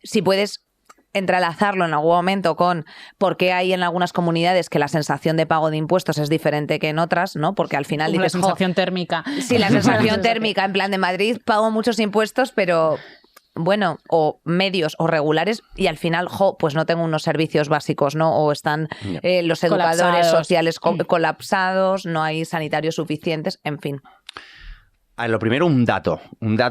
si puedes entrelazarlo en algún momento con por qué hay en algunas comunidades que la sensación de pago de impuestos es diferente que en otras, ¿no? Porque al final dices, la sensación térmica. Sí, la sensación térmica, en plan de Madrid pago muchos impuestos, pero bueno, o medios o regulares, y al final, pues no tengo unos servicios básicos, ¿no? O están los educadores colapsados, sociales colapsados, no hay sanitarios suficientes, en fin. Lo primero, un dato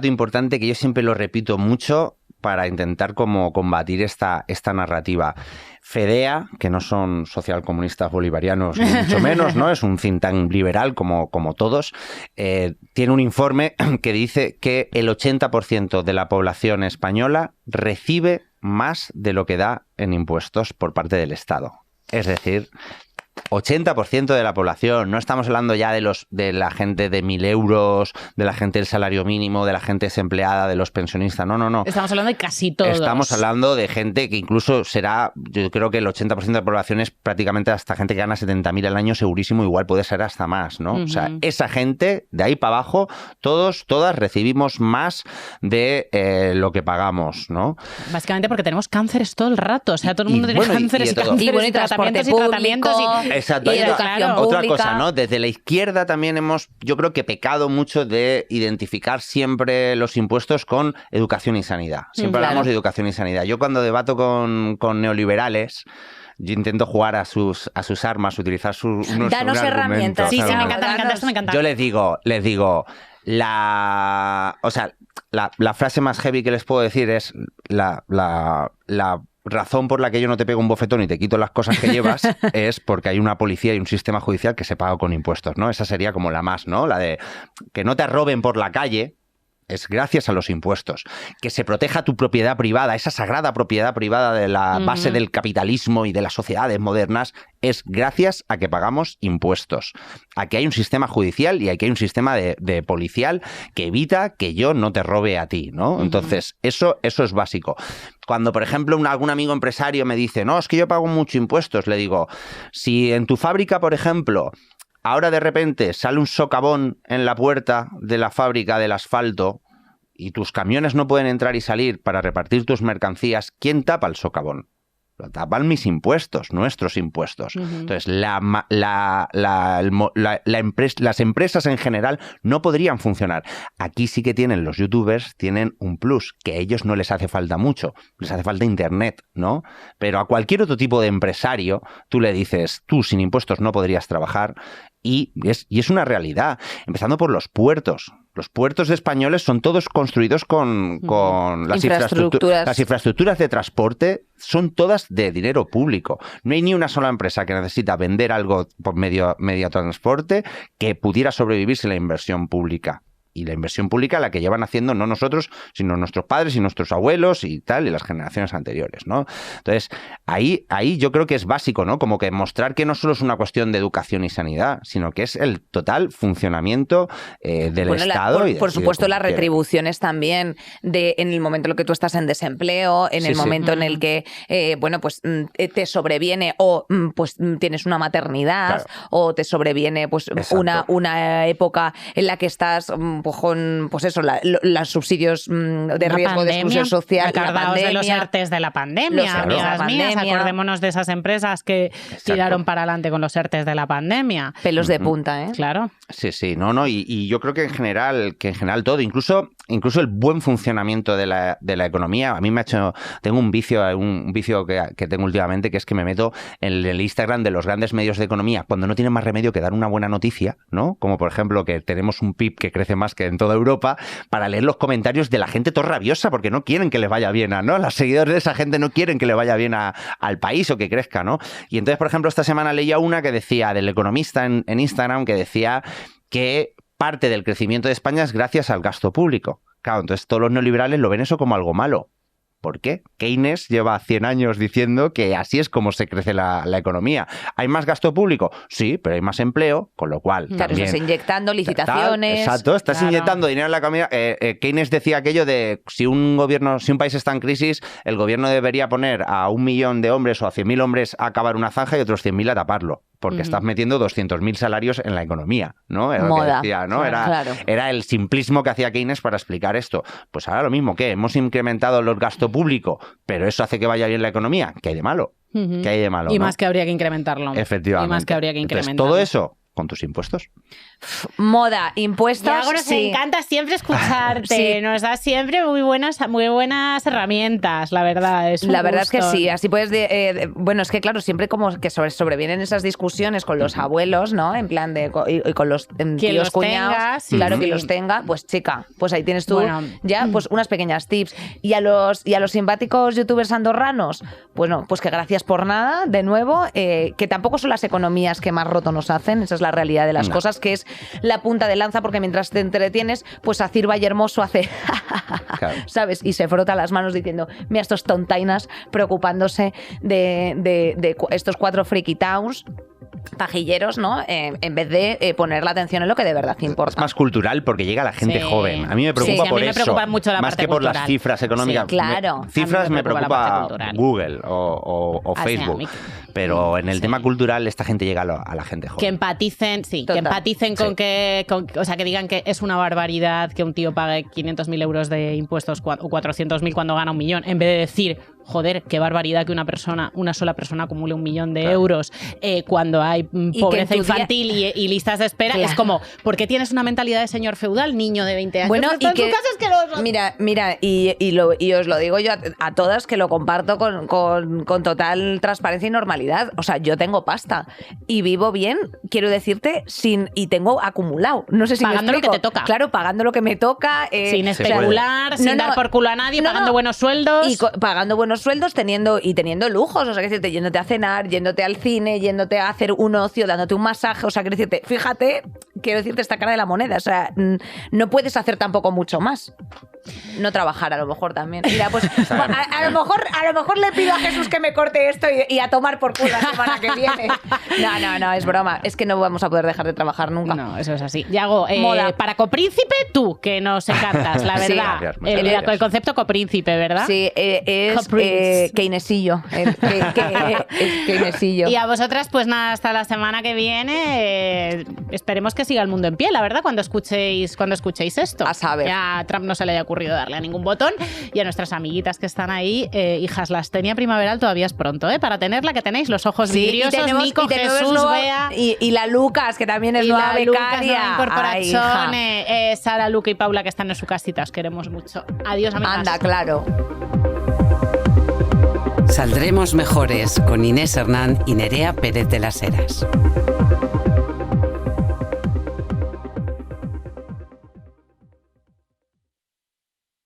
importante que yo siempre lo repito mucho para intentar como combatir esta narrativa. FEDEA, que no son socialcomunistas bolivarianos, ni mucho menos, ¿no? Es un think tank liberal como todos, tiene un informe que dice que el 80% de la población española recibe más de lo que da en impuestos por parte del Estado. Es decir, 80% de la población, no estamos hablando ya de la gente de 1.000 euros, de la gente del salario mínimo, de la gente desempleada, de los pensionistas, no. Estamos hablando de casi todos. Estamos hablando de gente que incluso será, yo creo que el 80% de la población es prácticamente hasta gente que gana 70.000 al año segurísimo, igual puede ser hasta más, ¿no? O sea, esa gente, de ahí para abajo, todas recibimos más de lo que pagamos, ¿no? Básicamente porque tenemos cánceres todo el rato, o sea, todo el mundo tiene cánceres y cánceres y tratamientos Exacto. Y educación pública. Otra cosa, ¿no? Desde la izquierda también yo creo que pecado mucho de identificar siempre los impuestos con educación y sanidad. Siempre hablamos de educación y sanidad. Yo cuando debato con neoliberales, yo intento jugar a sus armas, utilizar Danos herramientas. Sí, me encanta, esto me encanta. Yo les digo, la frase más heavy que les puedo decir es la razón por la que yo no te pego un bofetón y te quito las cosas que llevas es porque hay una policía y un sistema judicial que se paga con impuestos, ¿no? Esa sería como la más, ¿no? La de que no te roben por la calle es gracias a los impuestos. Que se proteja tu propiedad privada, esa sagrada propiedad privada de la base del capitalismo y de las sociedades modernas, es gracias a que pagamos impuestos. A que hay un sistema judicial y a que hay un sistema de policial que evita que yo no te robe a ti, ¿no? Entonces, eso es básico. Cuando, por ejemplo, algún amigo empresario me dice, no, es que yo pago mucho impuestos, le digo, si en tu fábrica, por ejemplo, ahora de repente sale un socavón en la puerta de la fábrica del asfalto y tus camiones no pueden entrar y salir para repartir tus mercancías, ¿quién tapa el socavón? Lo tapan mis impuestos, nuestros impuestos. Entonces, las empresas en general no podrían funcionar. Aquí sí que tienen los youtubers, tienen un plus, que a ellos no les hace falta mucho, les hace falta internet, ¿no? Pero a cualquier otro tipo de empresario, tú le dices, tú sin impuestos no podrías trabajar, y es una realidad. Empezando por los puertos. Los puertos españoles son todos construidos con las infraestructuras de transporte, son todas de dinero público. No hay ni una sola empresa que necesita vender algo por medio transporte que pudiera sobrevivir sin la inversión pública. Y la inversión pública la que llevan haciendo no nosotros, sino nuestros padres y nuestros abuelos y tal, y las generaciones anteriores, ¿no? Entonces, ahí yo creo que es básico, ¿no? Como que mostrar que no solo es una cuestión de educación y sanidad, sino que es el total funcionamiento del Estado. Por supuesto, las retribuciones también en el momento en el que tú estás en desempleo, en el momento en el que, te sobreviene o pues tienes una maternidad, o te sobreviene pues una época en la que estás pues eso, los subsidios de riesgo de exclusión social, acordaos de los ERTEs de la pandemia, amigas mías, acordémonos de esas empresas que tiraron para adelante con los ERTEs de la pandemia. Pelos de punta, ¿eh? Claro. Sí, y yo creo que en general todo, incluso el buen funcionamiento de la economía, a mí me ha hecho, tengo un vicio que tengo últimamente, que es que me meto en el Instagram de los grandes medios de economía cuando no tienen más remedio que dar una buena noticia, ¿no? Como por ejemplo que tenemos un PIB que crece más que en toda Europa, para leer los comentarios de la gente todo rabiosa porque no quieren que les vaya bien, ¿no? Los seguidores de esa gente no quieren que le vaya bien al país o que crezca, ¿no? Y entonces, por ejemplo, esta semana leía una que decía, del Economista en Instagram, que decía que parte del crecimiento de España es gracias al gasto público. Claro, entonces todos los neoliberales lo ven eso como algo malo. ¿Por qué? Keynes lleva 100 años diciendo que así es como se crece la economía. ¿Hay más gasto público? Sí, pero hay más empleo, con lo cual claro, también... estás inyectando licitaciones... Exacto, estás inyectando dinero en la economía. Keynes decía aquello de si un país está en crisis, el gobierno debería poner a 1 millón de hombres o a 100.000 hombres a cavar una zanja y otros 100.000 a taparlo. Porque estás metiendo 200.000 salarios en la economía, ¿no? Era moda, lo que decía, ¿no? Claro. Era el simplismo que hacía Keynes para explicar esto. Pues ahora lo mismo, ¿qué? Hemos incrementado el gasto público, pero eso hace que vaya bien la economía. ¿Qué hay de malo? ¿Qué hay de malo? Y ¿no? más que habría que incrementarlo. Efectivamente. Y más que habría que incrementarlo. Entonces, todo eso con tus impuestos. Moda, impuestos. Yago, nos encanta siempre escucharte. Sí. Nos da siempre muy buenas herramientas, la verdad. La verdad es que sí, así puedes... bueno, es que claro, siempre como que sobrevienen esas discusiones con los abuelos, ¿no? En plan de... Y con los tíos cuñados. Claro, que los tenga. Pues chica, pues ahí tienes tú ya pues unas pequeñas tips. Y a los simpáticos youtubers andorranos, bueno, pues que gracias por nada, de nuevo, que tampoco son las economías que más roto nos hacen, esa es la realidad de las cosas, que es la punta de lanza, porque mientras te entretienes, pues Acir Vallehermoso hace claro. ¿Sabes? Y se frota las manos diciendo, mira estos tontainas preocupándose de estos 4 freaky towns pajilleros, ¿no? En vez de poner la atención en lo que de verdad importa. Es más cultural porque llega la gente joven. A mí me preocupa por eso. Preocupa mucho la más parte que por cultural. las cifras económicas. Sí, claro. Cifras me preocupa Google o Facebook. Pero en el tema cultural esta gente llega a la gente joven. Que empaticen, que empaticen con o sea, que digan que es una barbaridad que un tío pague 500.000 euros de impuestos o 400.000 cuando gana 1 millón, en vez de decir, joder, qué barbaridad que una sola persona acumule 1 millón de euros cuando hay pobreza infantil y listas de espera. Es como, ¿por qué tienes una mentalidad de señor feudal, niño de 20 años? Bueno, y que Mira, y os lo digo yo a todas, que lo comparto con total transparencia y normalidad. O sea, yo tengo pasta y vivo bien, quiero decirte, y tengo acumulado. No sé si pagando me lo que te toca. Claro, pagando lo que me toca. Sin especular, sin dar por culo a nadie, pagando buenos sueldos. Y pagando buenos sueldos, teniendo lujos. O sea, que decirte, yéndote a cenar, yéndote al cine, yéndote a hacer un ocio, dándote un masaje. O sea, quiero decirte esta cara de la moneda. O sea, no puedes hacer tampoco mucho más. No trabajar, a lo mejor también. Mira, pues a lo mejor le pido a Jesús que me corte esto y a tomar por culo la semana que viene. No, es broma. Es que no vamos a poder dejar de trabajar nunca. No, eso es así. Yago, para copríncipe, tú, que nos encantas, la verdad. Sí, el concepto copríncipe, ¿verdad? Sí, es keynesillo. Keynesillo. Y a vosotras, pues nada, hasta la semana que viene. Esperemos que siga el mundo en pie, la verdad, cuando escuchéis esto. A saber. Ya a Trump no se le haya ocurrido darle a ningún botón. Y a nuestras amiguitas que están ahí, hijas, la astenia primaveral todavía es pronto, para tenerla, que tenéis los ojos vidriosos, Nico, Jesús, Bea. Y la Lucas, que también es nueva becaria. Incorporación, Sara, Luca y Paula, que están en su casita. Os queremos mucho. Adiós, amigas. Anda, claro. Saldremos mejores con Inés Hernán y Nerea Pérez de las Heras.